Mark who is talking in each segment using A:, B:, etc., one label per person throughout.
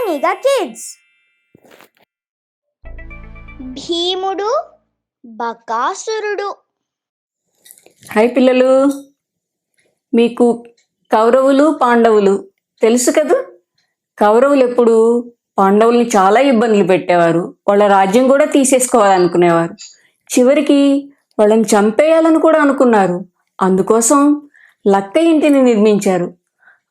A: Amiga Kids. భీముడు బకాసురుడు.
B: Hi పిల్లలు, మీకు కౌరవులు పాండవులు తెలుసు కదా. కౌరవులు ఎప్పుడు పాండవుల్ని చాలా ఇబ్బందులు పెట్టేవారు. వాళ్ళ రాజ్యం కూడా తీసేసుకోవాలనుకునేవారు. చివరికి వాళ్ళని చంపేయాలని కూడా అనుకున్నారు. అందుకోసం లక్క ఇంటిని నిర్మించారు.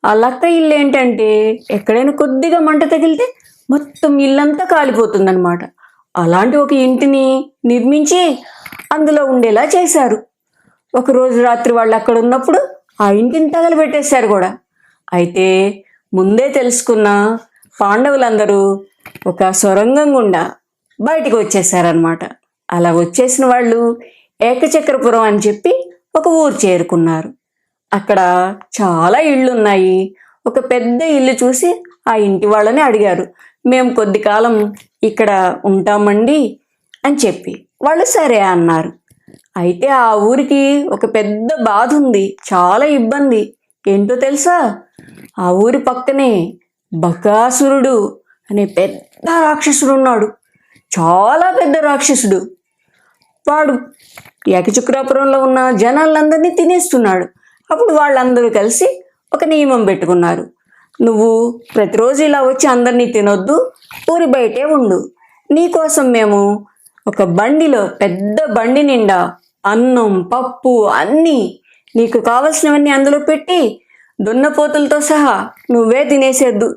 B: ఆ లక్క ఇల్లు ఏంటంటే ఎక్కడైనా కొద్దిగా మంట తగిలితే మొత్తం ఇల్లంతా కాలిపోతుందన్నమాట. అలాంటి ఒక ఇంటిని నిర్మించి అందులో ఉండేలా చేశారు. ఒకరోజు రాత్రి వాళ్ళు అక్కడ ఉన్నప్పుడు ఆ ఇంటిని తగలబెట్టేశారు కూడా. అయితే ముందే తెలుసుకున్న పాండవులందరూ ఒక సొరంగం గుండా బయటికి వచ్చేసారనమాట. అలా వచ్చేసిన వాళ్ళు ఏకచక్రపురం అని చెప్పి ఒక ఊరు చేరుకున్నారు. అక్కడ చాలా ఇళ్ళు ఉన్నాయి. ఒక పెద్ద ఇల్లు చూసి ఆ ఇంటి వాళ్ళని అడిగారు, మేము కొద్ది కాలం ఇక్కడ ఉంటామండి అని చెప్పి. వాళ్ళు సరే అన్నారు. అయితే ఆ ఊరికి ఒక పెద్ద బాధ ఉంది, చాలా ఇబ్బంది. ఏంటో తెలుసా? ఆ ఊరి పక్కనే బకాసురుడు అనే పెద్ద రాక్షసుడు ఉన్నాడు. చాలా పెద్ద రాక్షసుడు. వాడు ఏకచక్రాపురంలో ఉన్న జనాలందరినీ తినేస్తున్నాడు. అప్పుడు వాళ్ళందరూ కలిసి ఒక నియమం పెట్టుకున్నారు, నువ్వు ప్రతిరోజు ఇలా వచ్చి అందరినీ తినొద్దు, ఊరి బయటే ఉండు. నీకోసం మేము ఒక బండిలో, పెద్ద బండి నిండా అన్నం పప్పు అన్నీ నీకు కావలసినవన్నీ అందులో పెట్టి దున్నపోతులతో సహా నువ్వే తినేసేద్దు.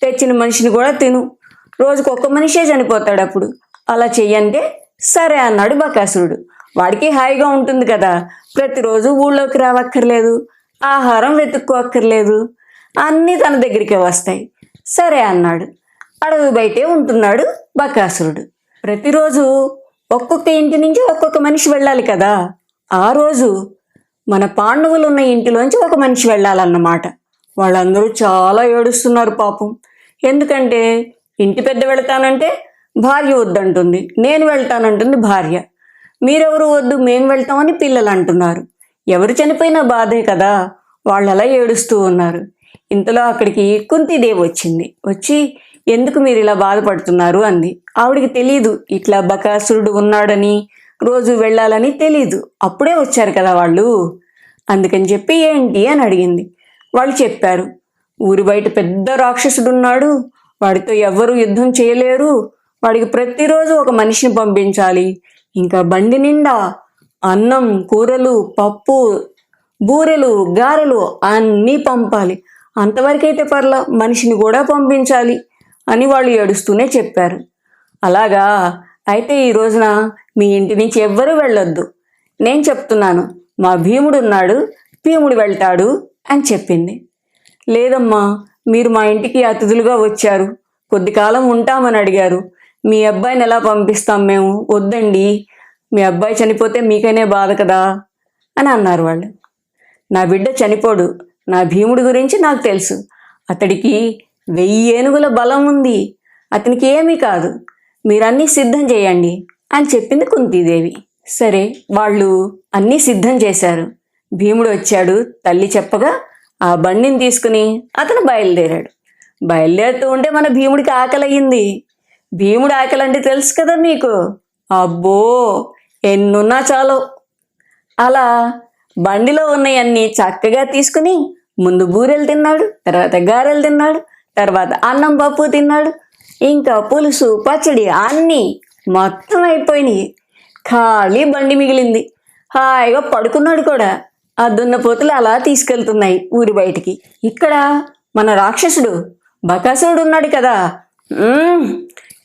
B: తెచ్చిన మనిషిని కూడా తిను. రోజుకు ఒక్క మనిషే చనిపోతాడు. అప్పుడు అలా చెయ్యంటే సరే అన్నాడు బకాసురుడు. వాడికి హాయిగా ఉంటుంది కదా, ప్రతిరోజు ఊళ్ళోకి రావక్కర్లేదు, ఆహారం వెతుక్కోక్కర్లేదు, అన్నీ తన దగ్గరికే వస్తాయి. సరే అన్నాడు. అడవి బయటే ఉంటున్నాడు బకాసురుడు. ప్రతిరోజు ఒక్కొక్క ఇంటి నుంచి ఒక్కొక్క మనిషి వెళ్ళాలి కదా. ఆ రోజు మన పాండవులు ఉన్న ఇంటిలోంచి ఒక మనిషి వెళ్ళాలన్నమాట. వాళ్ళందరూ చాలా ఏడుస్తున్నారు పాపం. ఎందుకంటే ఇంటి పెద్ద వెళతానంటే భార్య వద్దంటుంది, నేను వెళ్తానంటుంది భార్య. మీరెవరు వద్దు, మేము వెళ్తామని పిల్లలు అంటున్నారు. ఎవరు చనిపోయినా బాధే కదా. వాళ్ళు అలా ఏడుస్తూ ఉన్నారు. ఇంతలో అక్కడికి కుంతీదేవి వచ్చింది. వచ్చి, ఎందుకు మీరు ఇలా బాధపడుతున్నారు అంది. ఆవిడికి తెలీదు ఇట్లా బకాసురుడు ఉన్నాడని, రోజు వెళ్ళాలని తెలీదు. అప్పుడే వచ్చారు కదా వాళ్ళు. అందుకని చెప్పి ఏంటి అని అడిగింది. వాళ్ళు చెప్పారు, ఊరి బయట పెద్ద రాక్షసుడు ఉన్నాడు, వాడితో ఎవ్వరూ యుద్ధం చేయలేరు, వాడికి ప్రతిరోజు ఒక మనిషిని పంపించాలి, ఇంకా బండి నిండా అన్నం కూరలు పప్పు బూరెలు గారెలు అన్నీ పంపాలి, అంతవరకైతే పర్లా, మనిషిని కూడా పంపించాలి అని వాళ్ళు ఏడుస్తూనే చెప్పారు. అలాగా, అయితే ఈ రోజున మీ ఇంటి నుంచి ఎవ్వరూ వెళ్ళొద్దు, నేను చెప్తున్నాను, మా భీముడు ఉన్నాడు, భీముడు వెళ్తాడు అని చెప్పింది. లేదమ్మా, మీరు మా ఇంటికి అతిథులుగా వచ్చారు, కొద్ది కాలం ఉంటామని అడిగారు, మీ అబ్బాయిని ఎలా పంపిస్తాం మేము, వద్దండి, మీ అబ్బాయి చనిపోతే మీకైనా బాధ కదా అని అన్నారు వాళ్ళు. నా బిడ్డ చనిపోడు, నా భీముడి గురించి నాకు తెలుసు, అతడికి 1000 ఏనుగుల బలం ఉంది, అతనికి ఏమీ కాదు, మీరన్నీ సిద్ధం చేయండి అని చెప్పింది కుంతీదేవి. సరే, వాళ్ళు అన్నీ సిద్ధం చేశారు. భీముడు వచ్చాడు. తల్లి చెప్పగా ఆ బండిని తీసుకుని అతను బయలుదేరాడు. బయలుదేరుతూ ఉంటే మన భీముడికి ఆకలయ్యింది. భీముడు ఆకలి అంటే తెలుసు కదా మీకు. అబ్బో, ఎన్నున్నా చాలు. అలా బండిలో ఉన్నవన్నీ చక్కగా తీసుకుని ముందు బూరెలు తిన్నాడు, తర్వాత గారెలు తిన్నాడు, తర్వాత అన్నం పప్పు తిన్నాడు, ఇంకా పులుసు పచ్చడి అన్నీ మొత్తం అయిపోయినాయి. ఖాళీ బండి మిగిలింది. హాయిగా పడుకున్నాడు కూడా. ఆ దున్నపోతులు అలా తీసుకెళ్తున్నాయి ఊరి బయటికి. ఇక్కడ మన రాక్షసుడు బకాసురుడు ఉన్నాడు కదా,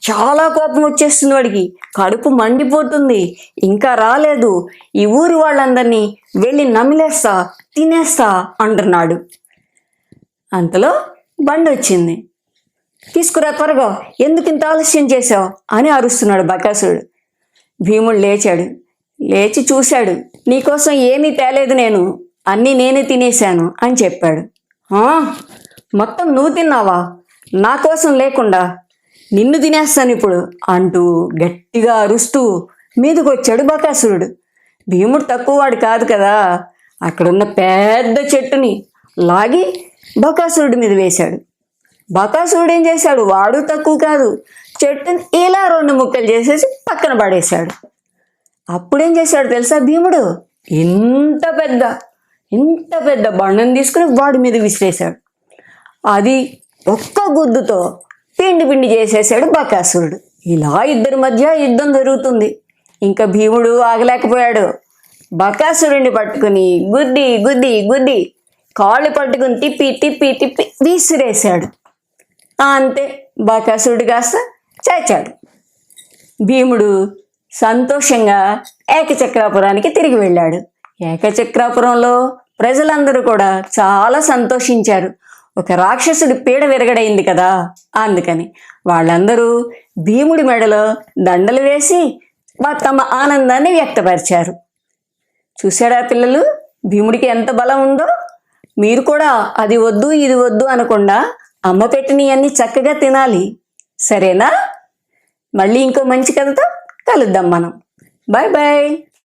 B: చాలా కోపం వచ్చేస్తుంది వాడికి. కడుపు మండిపోతుంది. ఇంకా రాలేదు, ఈ ఊరి వాళ్ళందరినీ వెళ్ళి నమిలేస్తా తినేస్తా అంటున్నాడు. అంతలో బండి వచ్చింది. తీసుకురా త్వరగా, ఎందుకు ఇంత ఆలస్యం చేశావు అని అరుస్తున్నాడు బకాసురుడు. భీముడు లేచాడు. లేచి చూశాడు. నీకోసం ఏమీ తేలేదు నేను, అన్నీ నేనే తినేశాను అని చెప్పాడు. మొత్తం నువ్వు తిన్నావా? నా కోసం లేకుండా నిన్ను తినేస్తాను ఇప్పుడు అంటూ గట్టిగా అరుస్తూ మీదకు వచ్చాడు బకాసురుడు. భీముడు తక్కువవాడు కాదు కదా. అక్కడున్న పెద్ద చెట్టుని లాగి బకాసురుడి మీద వేశాడు. బకాసురుడు ఏం చేశాడు? వాడు తక్కువ కాదు, చెట్టుని ఇలా 2 ముక్కలు చేసేసి పక్కన పడేశాడు. అప్పుడేం చేశాడు తెలుసా భీముడు? ఇంత పెద్ద బండను తీసుకుని వాడి మీద విసిరేశాడు. అది ఒక్క గుద్దుతో పిండి చేసేసాడు బకాసురుడు. ఇలా ఇద్దరి మధ్య యుద్ధం జరుగుతుంది. ఇంకా భీముడు ఆగలేకపోయాడు. బకాసురుడిని పట్టుకుని గుద్ది కాళ్ళు పట్టుకుని తిప్పి విసిరేశాడు. అంతే, బకాసురుడు కాస్త చచ్చాడు. భీముడు సంతోషంగా ఏకచక్రాపురానికి తిరిగి వెళ్ళాడు. ఏకచక్రాపురంలో ప్రజలందరూ కూడా చాలా సంతోషించారు. ఒక రాక్షసుడి పీడ విరగడైంది కదా, అందుకని వాళ్ళందరూ భీముడి మెడలో దండలు వేసి తమ ఆనందాన్ని వ్యక్తపరిచారు. చూశారా పిల్లలు, భీముడికి ఎంత బలం ఉందో? మీరు కూడా అది వద్దు ఇది వద్దు అనకుండా అమ్మ పెట్టినవన్నీ చక్కగా తినాలి, సరేనా? మళ్ళీ ఇంకో మంచి కథతో కలుద్దాం మనం. Bye bye.